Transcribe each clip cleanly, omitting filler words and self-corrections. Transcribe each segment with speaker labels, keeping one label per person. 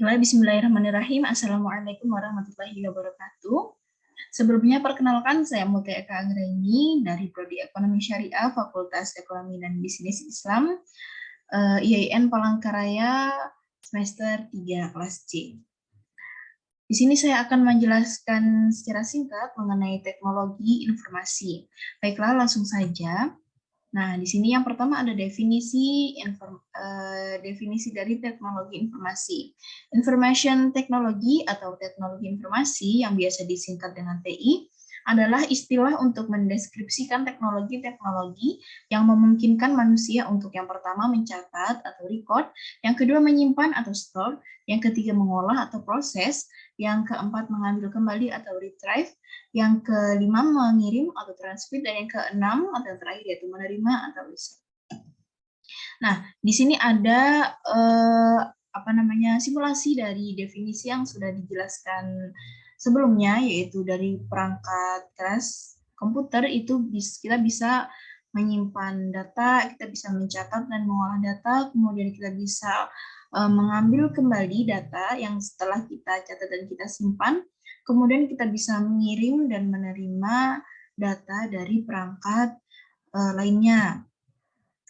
Speaker 1: Bismillahirrahmanirrahim. Assalamualaikum warahmatullahi wabarakatuh. Sebelumnya perkenalkan, saya Mutia Eka Anggraini dari Prodi Ekonomi Syariah Fakultas Ekonomi dan Bisnis Islam IAIN Palangkaraya semester 3 kelas C. Di sini saya akan menjelaskan secara singkat mengenai teknologi informasi. Baiklah, langsung saja. Nah, di sini yang pertama ada definisi dari teknologi informasi. Information Technology atau teknologi informasi yang biasa disingkat dengan TI adalah istilah untuk mendeskripsikan teknologi-teknologi yang memungkinkan manusia untuk yang pertama mencatat atau record, yang kedua menyimpan atau store, yang ketiga mengolah atau proses, yang keempat mengambil kembali atau retrieve, yang kelima mengirim atau transmit, dan yang keenam atau yang terakhir yaitu menerima atau receive. Nah, di sini ada simulasi dari definisi yang sudah dijelaskan sebelumnya, yaitu dari perangkat keras komputer itu kita bisa menyimpan data, kita bisa mencatat dan mengolah data, kemudian kita bisa mengambil kembali data yang setelah kita catat dan kita simpan, kemudian kita bisa mengirim dan menerima data dari perangkat lainnya.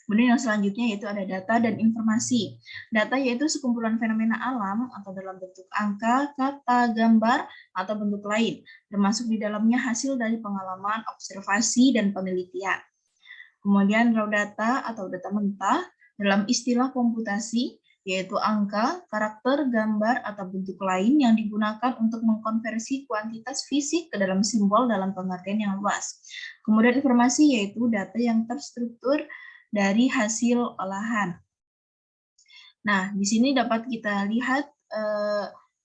Speaker 1: Kemudian yang selanjutnya yaitu ada data dan informasi. Data yaitu sekumpulan fenomena alam atau dalam bentuk angka, kata, gambar, atau bentuk lain, termasuk di dalamnya hasil dari pengalaman, observasi, dan penelitian. Kemudian raw data atau data mentah dalam istilah komputasi, yaitu angka, karakter, gambar, atau bentuk lain yang digunakan untuk mengkonversi kuantitas fisik ke dalam simbol dalam pengertian yang luas. Kemudian informasi yaitu data yang terstruktur dari hasil olahan. Nah, di sini dapat kita lihat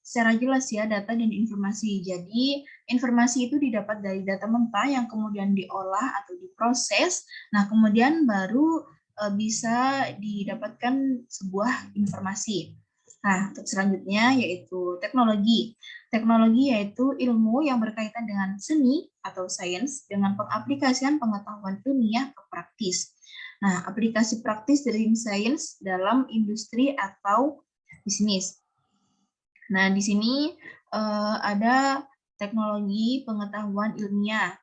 Speaker 1: secara jelas ya data dan informasi. Jadi, informasi itu didapat dari data mentah yang kemudian diolah atau diproses. Nah, kemudian baru bisa didapatkan sebuah informasi. Nah, untuk selanjutnya yaitu teknologi. Teknologi yaitu ilmu yang berkaitan dengan seni atau sains dengan pengaplikasian pengetahuan ilmiah ke praktis. Nah, aplikasi praktis dari sains dalam industri atau bisnis. Nah, di sini ada teknologi pengetahuan ilmiah.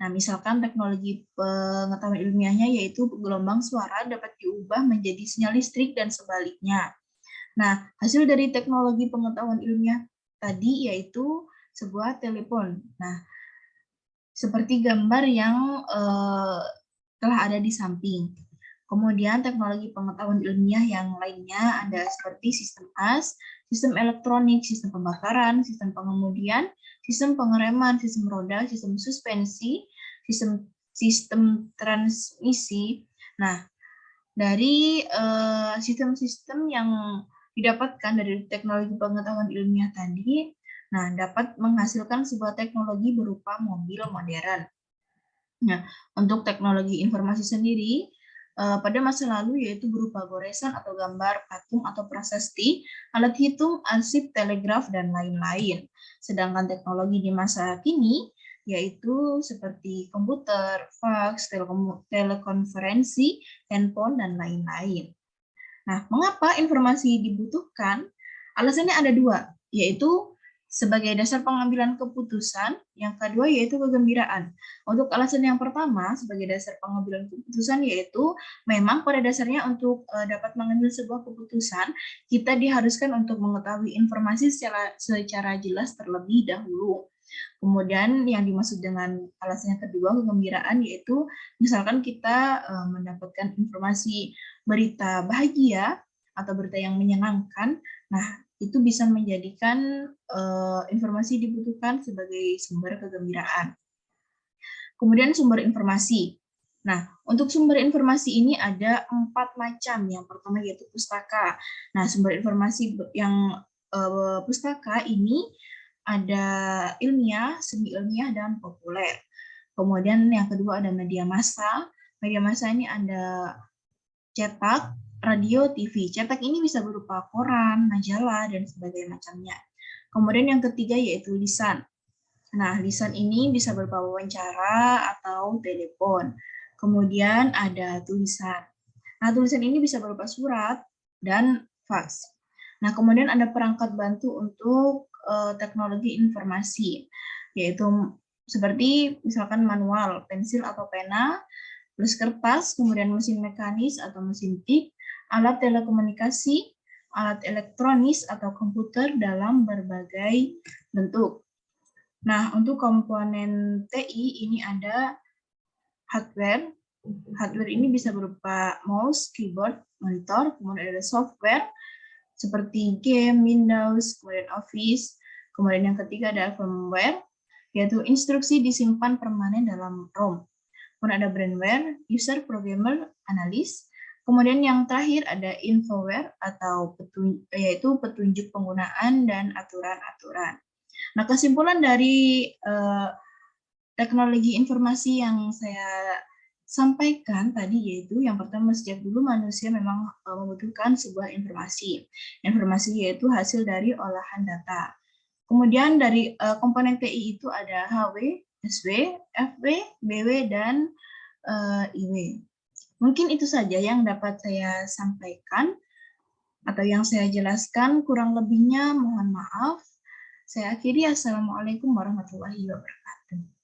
Speaker 1: Nah, misalkan teknologi pengetahuan ilmiahnya yaitu gelombang suara dapat diubah menjadi sinyal listrik dan sebaliknya. Nah, hasil dari teknologi pengetahuan ilmiah tadi yaitu sebuah telepon. Nah, seperti gambar yang telah ada di samping. Kemudian teknologi pengetahuan ilmiah yang lainnya ada seperti sistem AS, sistem elektronik, sistem pembakaran, sistem pengemudian, sistem pengereman, sistem roda, sistem suspensi, sistem transmisi. Nah, dari sistem-sistem yang didapatkan dari teknologi pengetahuan ilmiah tadi, nah dapat menghasilkan sebuah teknologi berupa mobil modern. Nah, untuk teknologi informasi sendiri, pada masa lalu yaitu berupa goresan atau gambar, patung atau prasasti, alat hitung, arsip, telegraf, dan lain-lain. Sedangkan teknologi di masa kini yaitu seperti komputer, fax, telekonferensi, handphone, dan lain-lain. Nah, mengapa informasi dibutuhkan? Alasannya ada dua, yaitu sebagai dasar pengambilan keputusan, yang kedua yaitu kegembiraan. Untuk alasan yang pertama, sebagai dasar pengambilan keputusan yaitu memang pada dasarnya untuk dapat mengambil sebuah keputusan, kita diharuskan untuk mengetahui informasi secara jelas terlebih dahulu. Kemudian yang dimaksud dengan alasan yang kedua, kegembiraan, yaitu misalkan kita mendapatkan informasi berita bahagia atau berita yang menyenangkan, nah itu bisa menjadikan informasi dibutuhkan sebagai sumber kegembiraan. Kemudian sumber informasi. Nah, untuk sumber informasi ini ada 4 macam. Yang pertama yaitu pustaka. Nah, sumber informasi yang pustaka ini ada ilmiah, semi ilmiah, dan populer. Kemudian yang kedua ada media massa. Media massa ini ada cetak, radio, TV. Cetak ini bisa berupa koran, majalah, dan sebagainya macamnya. Kemudian yang ketiga yaitu lisan. Nah, lisan ini bisa berupa wawancara atau telepon. Kemudian ada tulisan. Nah, tulisan ini bisa berupa surat dan fax. Nah, kemudian ada perangkat bantu untuk teknologi informasi, yaitu seperti misalkan manual, pensil atau pena, plus kertas, kemudian mesin mekanis atau mesin tik, alat telekomunikasi, alat elektronis atau komputer dalam berbagai bentuk. Nah, untuk komponen TI ini ada hardware. Hardware ini bisa berupa mouse, keyboard, monitor, kemudian ada software seperti game, Windows, kemudian Office. Kemudian yang ketiga ada firmware, yaitu instruksi disimpan permanen dalam ROM. Kemudian ada brandware, user programmer, analis. Kemudian yang terakhir ada infoware atau yaitu petunjuk penggunaan dan aturan-aturan. Nah, kesimpulan dari teknologi informasi yang saya sampaikan tadi yaitu yang pertama, sejak dulu manusia memang membutuhkan sebuah informasi. Informasi yaitu hasil dari olahan data. Kemudian dari komponen TI itu ada HW, SW, FW, BW, dan IW. Mungkin itu saja yang dapat saya sampaikan atau yang saya jelaskan. Kurang lebihnya mohon maaf. Saya akhiri. Assalamualaikum warahmatullahi wabarakatuh.